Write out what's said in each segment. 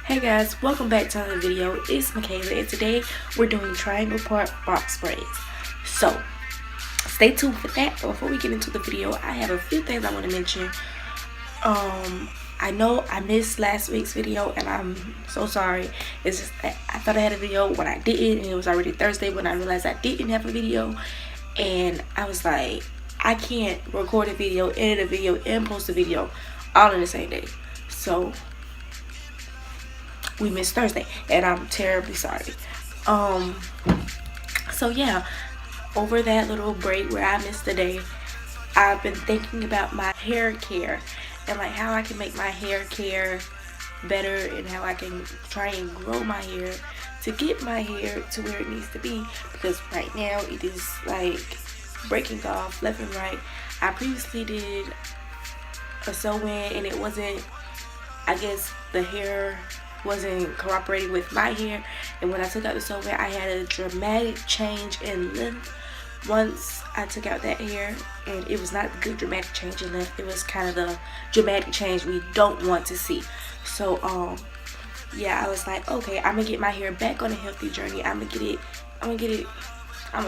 Hey guys, welcome back to another video. It's Michaela and today we're doing triangle part box braids. So stay tuned for that. But before we get into the video, I have a few things I want to mention. I know I missed last week's video and I'm so sorry. It's just that I thought I had a video when I didn't, and it was already Thursday when I realized I didn't have a video, and I was like, I can't record a video, edit a video, and post a video all in the same day. So we missed Thursday and I'm terribly sorry. So yeah, over that little break where I missed a day, I've been thinking about my hair care and like how I can make my hair care better and how I can try and grow my hair to get my hair to where it needs to be, because right now it is like breaking off left and right. I previously did a sew-in and it wasn't, I guess the hair wasn't cooperating with my hair, and when I took out the sew-in I had a dramatic change in length once I took out that hair, and it was not a good dramatic change in length. It was kind of the dramatic change we don't want to see. So yeah, I was like, okay, I'm gonna get my hair back on a healthy journey. I'm gonna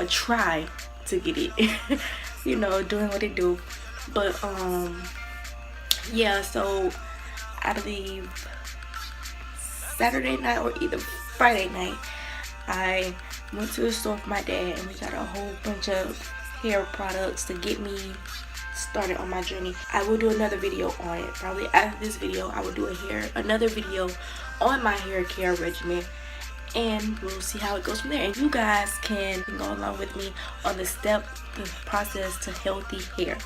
try to get it you know, doing what it do. But yeah, so I believe Saturday night or either Friday night, I went to the store with my dad and we got a whole bunch of hair products to get me started on my journey. I will do another video on it. Probably after this video I will do another video on my hair care regimen, and we'll see how it goes from there. And you guys can go along with me on the process to healthy hair.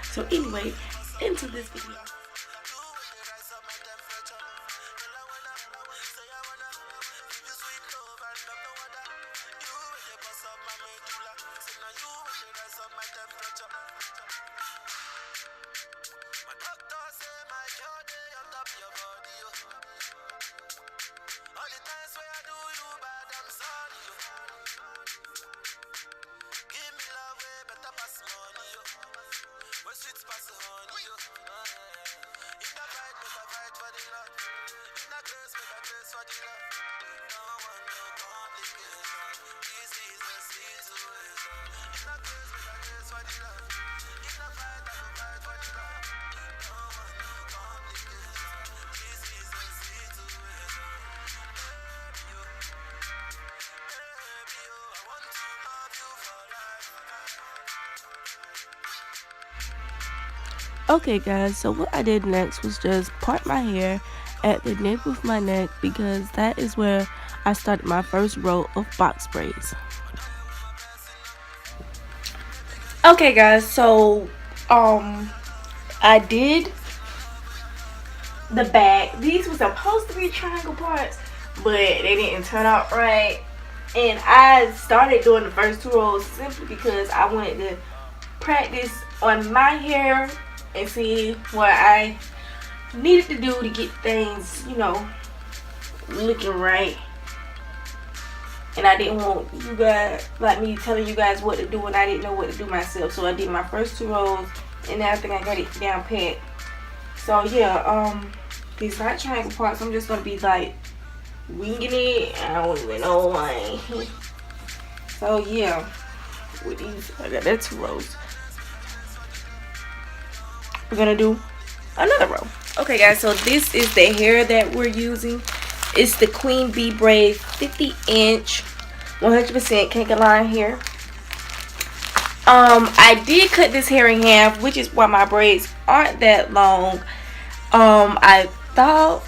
So anyway, into this video. Okay guys, so what I did next was just part my hair at the nape of my neck, because that is where I started my first row of box braids. Okay guys, so I did the back. These were supposed to be triangle parts, but they didn't turn out right, and I started doing the first two rows simply because I wanted to practice on my hair and see what I needed to do to get things, you know, looking right. And I didn't want you guys, like me telling you guys what to do when I didn't know what to do myself. So I did my first two rows, and now I think I got it down pat. So yeah, these not triangle parts. I'm just gonna be like winging it. I don't even know why. So yeah, with these, I got that two rows. We're gonna do another row. Okay guys, so this is the hair that we're using. It's the Queen Bee Braid 50-inch 100% Kankaline hair. I did cut this hair in half, which is why my braids aren't that long. I thought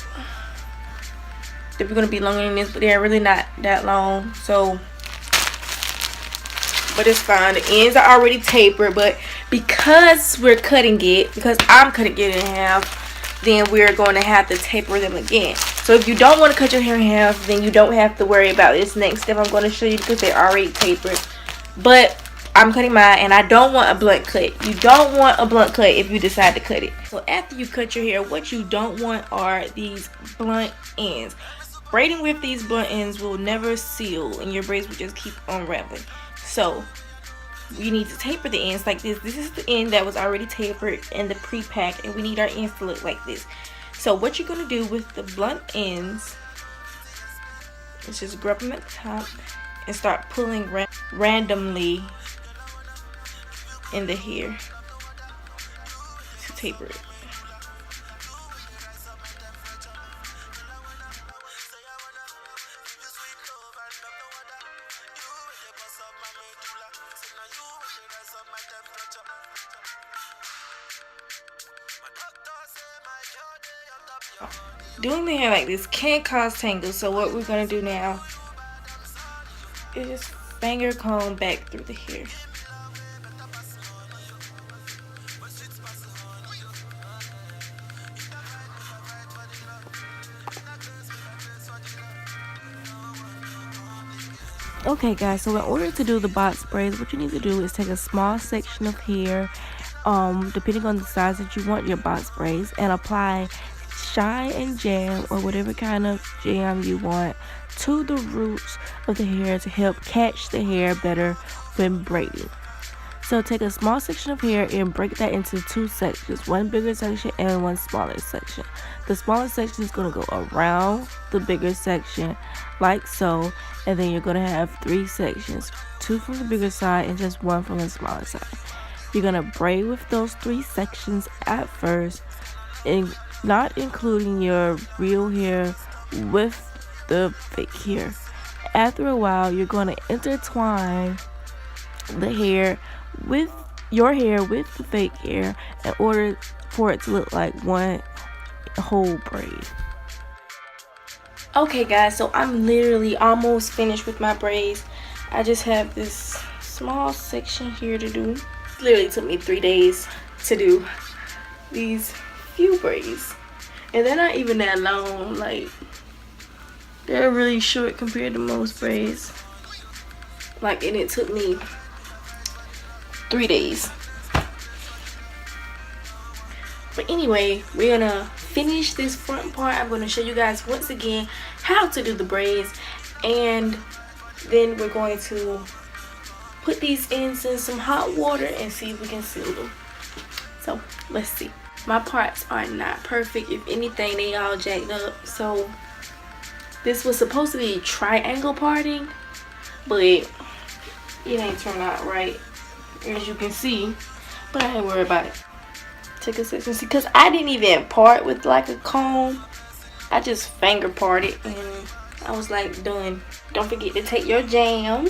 they were gonna be longer than this, but they're really not that long. So, but it's fine. The ends are already tapered, but because we're cutting it, because I'm cutting it in half, then we're going to have to taper them again. So if you don't want to cut your hair in half, then you don't have to worry about this next step I'm going to show you, because they're already tapered. But I'm cutting mine, and I don't want a blunt cut. You don't want a blunt cut if you decide to cut it. So after you cut your hair, what you don't want are these blunt ends. Braiding with these blunt ends will never seal, and your braids will just keep unraveling. So you need to taper the ends like this. This is the end that was already tapered in the pre-pack, and we need our ends to look like this. So what you're going to do with the blunt ends Let's just grab them at the top and start pulling randomly in the hair to taper it. Doing the hair like this can cause tangles, so what we're gonna do now is just finger comb back through the hair. Okay guys, so in order to do the box braids, what you need to do is take a small section of hair, depending on the size that you want your box braids, and apply shine and jam or whatever kind of jam you want to the roots of the hair to help catch the hair better when braiding. So take a small section of hair and break that into two sections, one bigger section and one smaller section. The smaller section is going to go around the bigger section like so, and then you're going to have three sections, two from the bigger side and just one from the smaller side. You're going to braid with those three sections at first, and not including your real hair with the fake hair. After a while, you're going to intertwine the hair with your hair with the fake hair in order for it to look like one whole braid. Okay guys, so I'm literally almost finished with my braids. I just have this small section here to do. It literally took me 3 days to do these few braids, and they're not even that long. Like, they're really short compared to most braids. Like, and it took me 3 days. But anyway, we're gonna finish this front part. I'm gonna show you guys once again how to do the braids, and then we're going to put these ends in some hot water and see if we can seal them. So let's see. My parts are not perfect. If anything, they all jacked up. So this was supposed to be triangle parting, but it ain't turned out right, as you can see. But I ain't worried about it. Take a section, see, because I didn't even part with like a comb. I just finger parted and I was like done. Don't forget to take your jam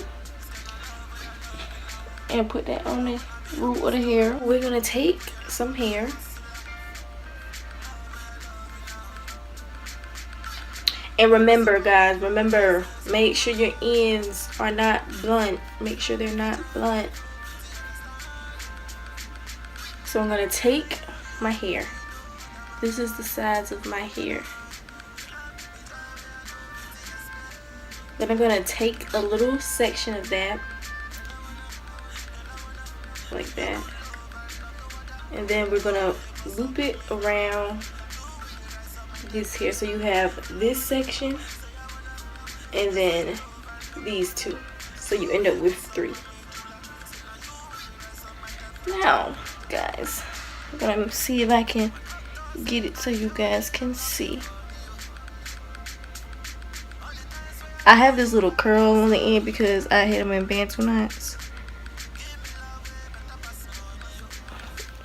and put that on the root of the hair. We're gonna take some hair and remember guys, make sure your ends are not blunt. Make sure they're not blunt. So I'm gonna take my hair. This is the size of my hair. Then I'm gonna take a little section of that, like that, and then we're gonna loop it around this here. So you have this section and then these two. So you end up with 3. Now, guys, I'm gonna see if I can get it so you guys can see. I have this little curl on the end because I had them in Bantu knots.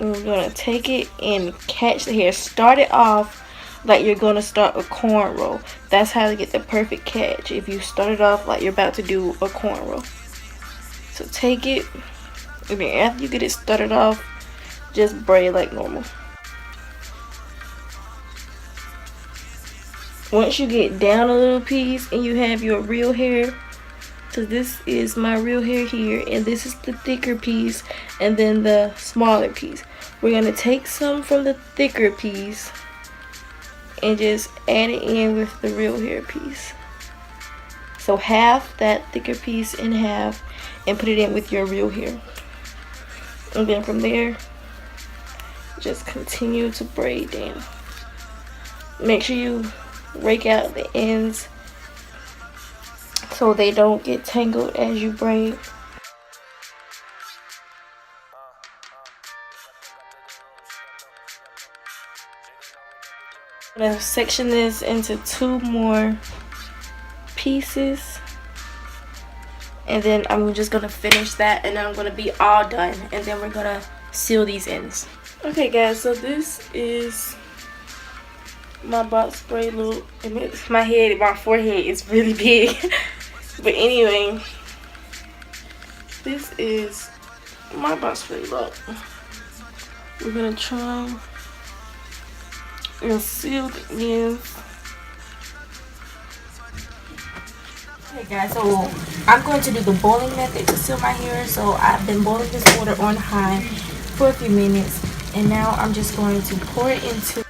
And we're gonna take it and catch the hair. Start it off like you're gonna start a cornrow. That's how to get the perfect catch. If you start it off like you're about to do a cornrow. So take it, and then after you get it started off, just braid like normal. Once you get down a little piece and you have your real hair, so this is my real hair here, and this is the thicker piece, and then the smaller piece. We're gonna take some from the thicker piece and just add it in with the real hair piece. So half that thicker piece in half and put it in with your real hair. And then from there, just continue to braid down. Make sure you rake out the ends so they don't get tangled as you braid. I'm gonna section this into 2 more pieces, and then I'm just gonna finish that, and then I'm gonna be all done, and then we're gonna seal these ends. Okay guys, so this is my box braid look. It makes my forehead is really big. But anyway, this is my box braid look. We're gonna try and seal the ends. Okay guys, so I'm going to do the boiling method to seal my hair. So I've been boiling this water on high for a few minutes, and now I'm just going to pour it into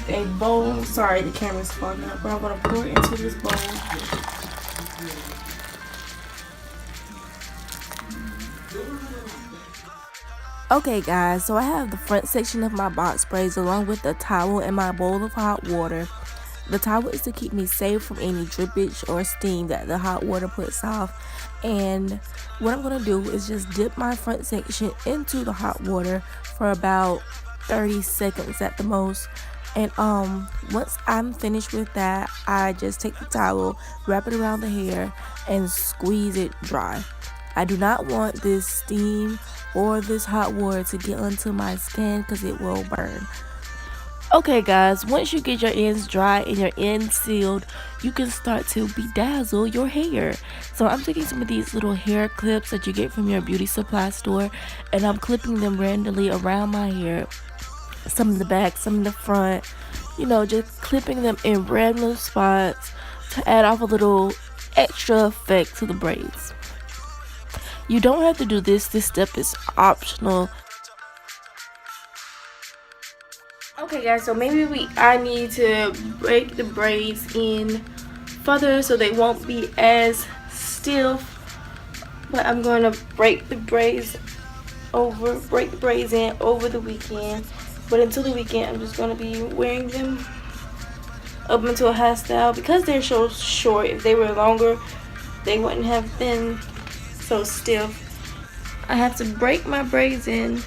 a bowl. Sorry, the camera's fogging up, but I'm going to pour it into this bowl. Okay guys, so I have the front section of my box braids along with the towel and my bowl of hot water. The towel is to keep me safe from any drippage or steam that the hot water puts off. And what I'm going to do is just dip my front section into the hot water for about 30 seconds at the most. And once I'm finished with that, I just take the towel, wrap it around the hair, and squeeze it dry. I do not want this steam or this hot water to get onto my skin because it will burn. Okay guys, once you get your ends dry and your ends sealed, you can start to bedazzle your hair. So I'm taking some of these little hair clips that you get from your beauty supply store, and I'm clipping them randomly around my hair. Some in the back, some in the front, you know, just clipping them in random spots to add off a little extra effect to the braids. You don't have to do this step is optional. Okay guys, so maybe I need to break the braids in further so they won't be as stiff. But I'm going to break the braids in over the weekend. But until the weekend, I'm just going to be wearing them up into a hairstyle because they're so short. If they were longer, they wouldn't have been so stiff. I have to break my braids in